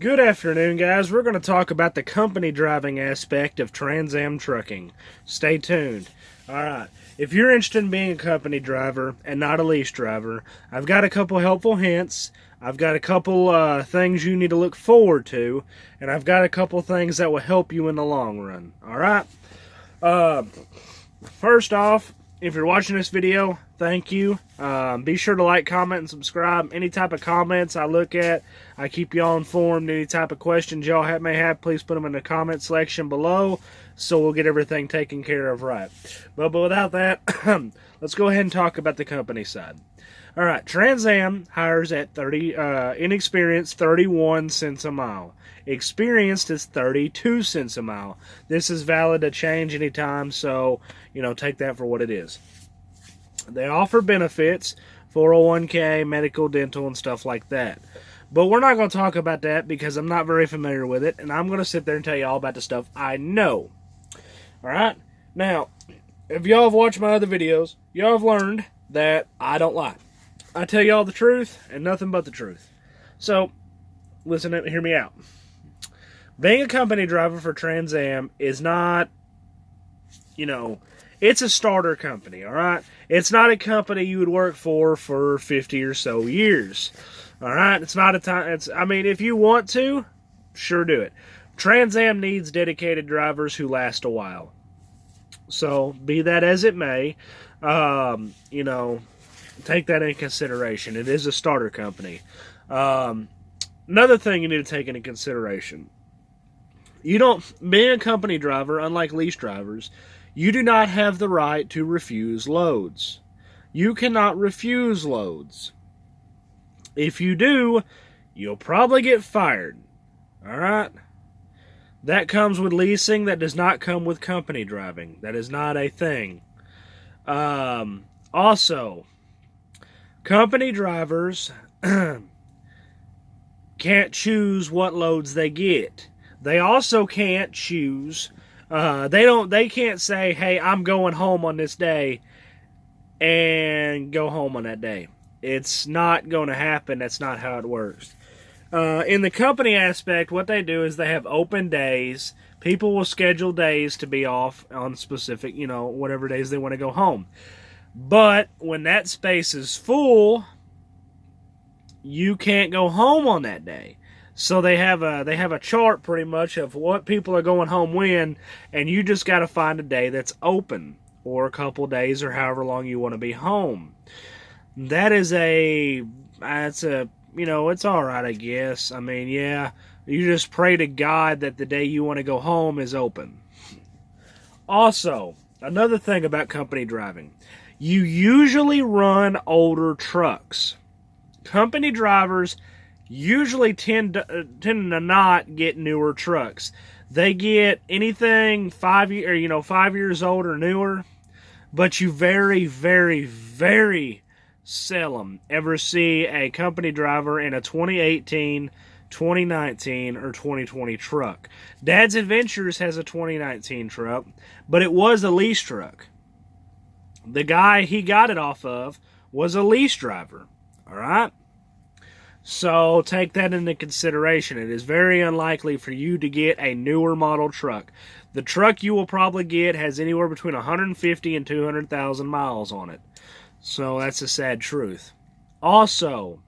Good afternoon, guys. We're going to talk about the company driving aspect of Trans Am trucking. Stay tuned. All right. If you're interested in being a company driver and not a lease driver, I've got a couple helpful hints. I've got a couple things you need to look forward to, and I've got a couple things that will help you in the long run. All right. First off, if you're watching this video, thank you. Be sure to like, comment, and subscribe. Any type of comments I look at, I keep y'all informed. Any type of questions y'all may have, please put them in the comment section below, so we'll get everything taken care of right. But without that, let's go ahead and talk about the company side. All right, Trans Am hires at inexperienced 31 cents a mile. Experienced is 32 cents a mile. This is valid to change anytime, so take that for what it is. They offer benefits, 401k, medical, dental, and stuff like that. But we're not going to talk about that because I'm not very familiar with it, and I'm going to sit there and tell you all about the stuff I know. All right? Now, if y'all have watched my other videos, y'all have learned that I don't lie. I tell y'all the truth and nothing but the truth. So, listen and hear me out. Being a company driver for Trans Am is not, it's a starter company, all right? It's not a company you would work for 50 or so years, all right? It's not a time, if you want to, sure do it. Trans Am needs dedicated drivers who last a while. So, be that as it may, take that into consideration. It is a starter company. Another thing you need to take into consideration. Being a company driver, unlike lease drivers, you do not have the right to refuse loads. You cannot refuse loads. If you do, you'll probably get fired. Alright? That comes with leasing. That does not come with company driving. That is not a thing. Also, company drivers can't choose what loads they get. They also can't choose. They can't say, "Hey, I'm going home on this day," and go home on that day. It's not going to happen. That's not how it works. In the company aspect, what they do is they have open days. People will schedule days to be off on specific, whatever days they want to go home. But when that space is full, you can't go home on that day. So they have a chart pretty much of what people are going home when, and you just got to find a day that's open, or a couple days, or however long you want to be home. It's all right, I guess. You just pray to God that the day you want to go home is open. Also, another thing about company driving, you usually run older trucks. Company drivers usually tend to not get newer trucks. They get anything 5 years old or newer, but you very, very, very seldom ever see a company driver in a 2018, 2019, or 2020 truck. Dad's Adventures has a 2019 truck, but it was a lease truck. The guy he got it off of was a lease driver. All right? So take that into consideration. It is very unlikely for you to get a newer model truck. The truck you will probably get has anywhere between 150 and 200,000 miles on it. So that's a sad truth. Also,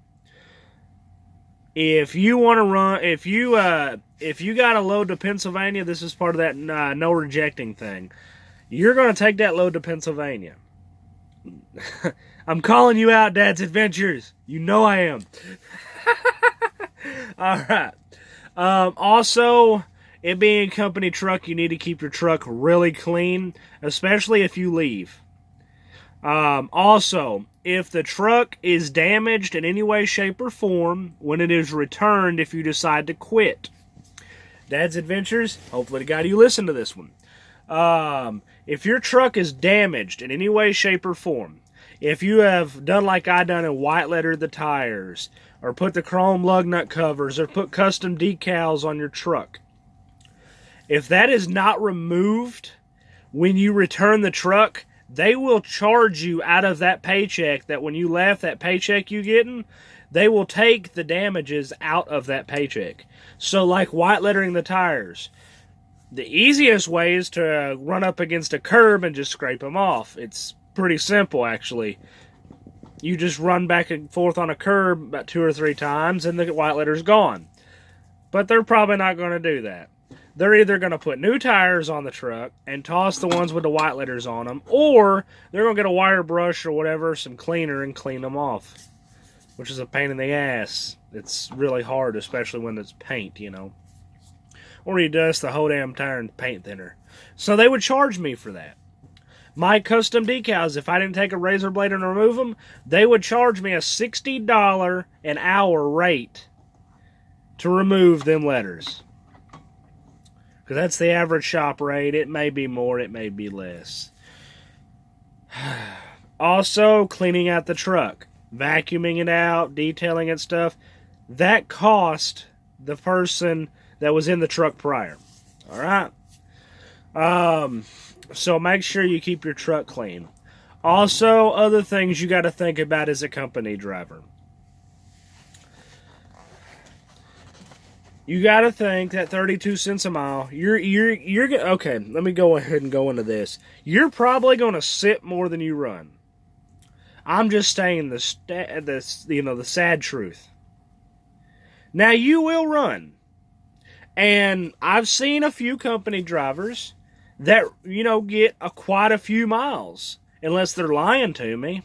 if you want to run, if you got a load to Pennsylvania, this is part of that no rejecting thing. You're going to take that load to Pennsylvania. I'm calling you out, Dad's Adventures. You know I am. All right. Also, it being a company truck, you need to keep your truck really clean, especially if you leave. Also, if the truck is damaged in any way, shape, or form when it is returned, if you decide to quit. Dad's Adventures, hopefully to God you listen to this one. If your truck is damaged in any way, shape, or form, if you have done like I done and white lettered the tires, or put the chrome lug nut covers, or put custom decals on your truck, if that is not removed when you return the truck, they will charge you out of that paycheck that when you left, that paycheck you getting, they will take the damages out of that paycheck. So like white lettering the tires, the easiest way is to run up against a curb and just scrape them off. It's pretty simple, actually. You just run back and forth on a curb about 2 or 3 times and the white letter's gone. But they're probably not going to do that. They're either going to put new tires on the truck and toss the ones with the white letters on them, or they're going to get a wire brush or whatever, some cleaner, and clean them off, which is a pain in the ass. It's really hard, especially when it's paint, you know. Or you dust the whole damn tire in paint thinner. So they would charge me for that. My custom decals, if I didn't take a razor blade and remove them, they would charge me a $60 an hour rate to remove them letters. Because that's the average shop rate. It may be more, it may be less. Also, cleaning out the truck, vacuuming it out, detailing it stuff, that cost the person that was in the truck prior. All right? So make sure you keep your truck clean. Also, other things you got to think about as a company driver. You got to think that 32 cents a mile, you're okay, let me go ahead and go into this. You're probably going to sit more than you run. I'm just saying the sad truth. Now, you will run. And I've seen a few company drivers that, get quite a few miles, unless they're lying to me.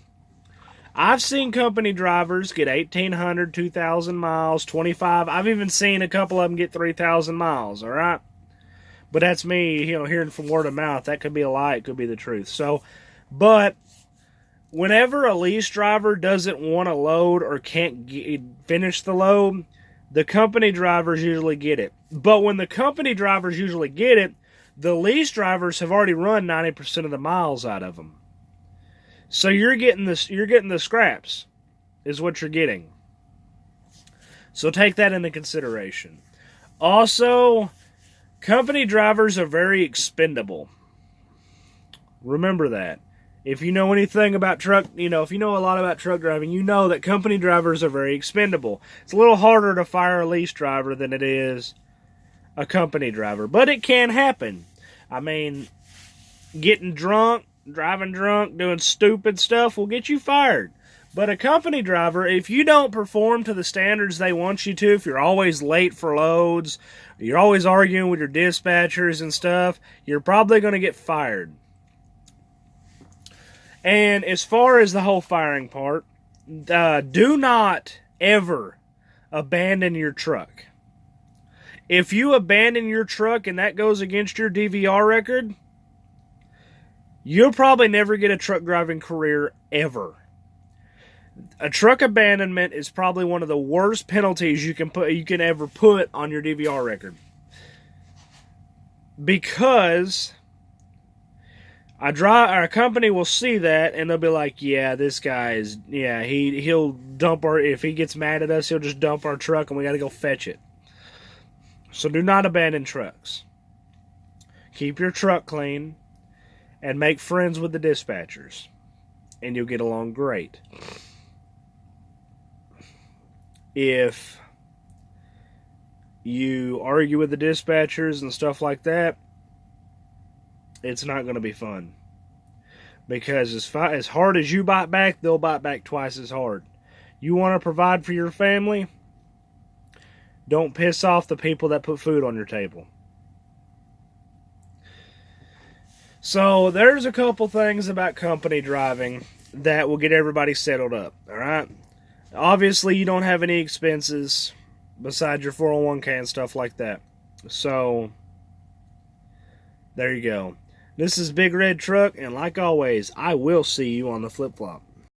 I've seen company drivers get 1,800, 2,000 miles, 25. I've even seen a couple of them get 3,000 miles, all right? But that's me, hearing from word of mouth. That could be a lie. It could be the truth. So, but whenever a lease driver doesn't want to load or can't finish the load, the company drivers usually get it. But when the company drivers usually get it, the lease drivers have already run 90% of the miles out of them. So you're getting the scraps, is what you're getting. So take that into consideration. Also, company drivers are very expendable. Remember that. If you know anything about if you know a lot about truck driving, you know that company drivers are very expendable. It's a little harder to fire a lease driver than it is a company driver, but it can happen. I mean, getting drunk, driving drunk, doing stupid stuff will get you fired. But a company driver, if you don't perform to the standards they want you to, if you're always late for loads, you're always arguing with your dispatchers and stuff, you're probably going to get fired. And as far as the whole firing part, do not ever abandon your truck. If you abandon your truck and that goes against your DVR record, you'll probably never get a truck driving career ever. A truck abandonment is probably one of the worst penalties you can ever put on your DVR record. Because a company will see that and they'll be like, yeah, this guy is, he'll dump if he gets mad at us, he'll just dump our truck and we got to go fetch it. So do not abandon trucks. Keep your truck clean and make friends with the dispatchers, and you'll get along great. If you argue with the dispatchers and stuff like that, it's not going to be fun. Because as hard as you bite back, they'll bite back twice as hard. You want to provide for your family? Don't piss off the people that put food on your table. So there's a couple things about company driving that will get everybody settled up, all right? Obviously, you don't have any expenses besides your 401k and stuff like that. So there you go. This is Big Red Truck, and like always, I will see you on the flip-flop.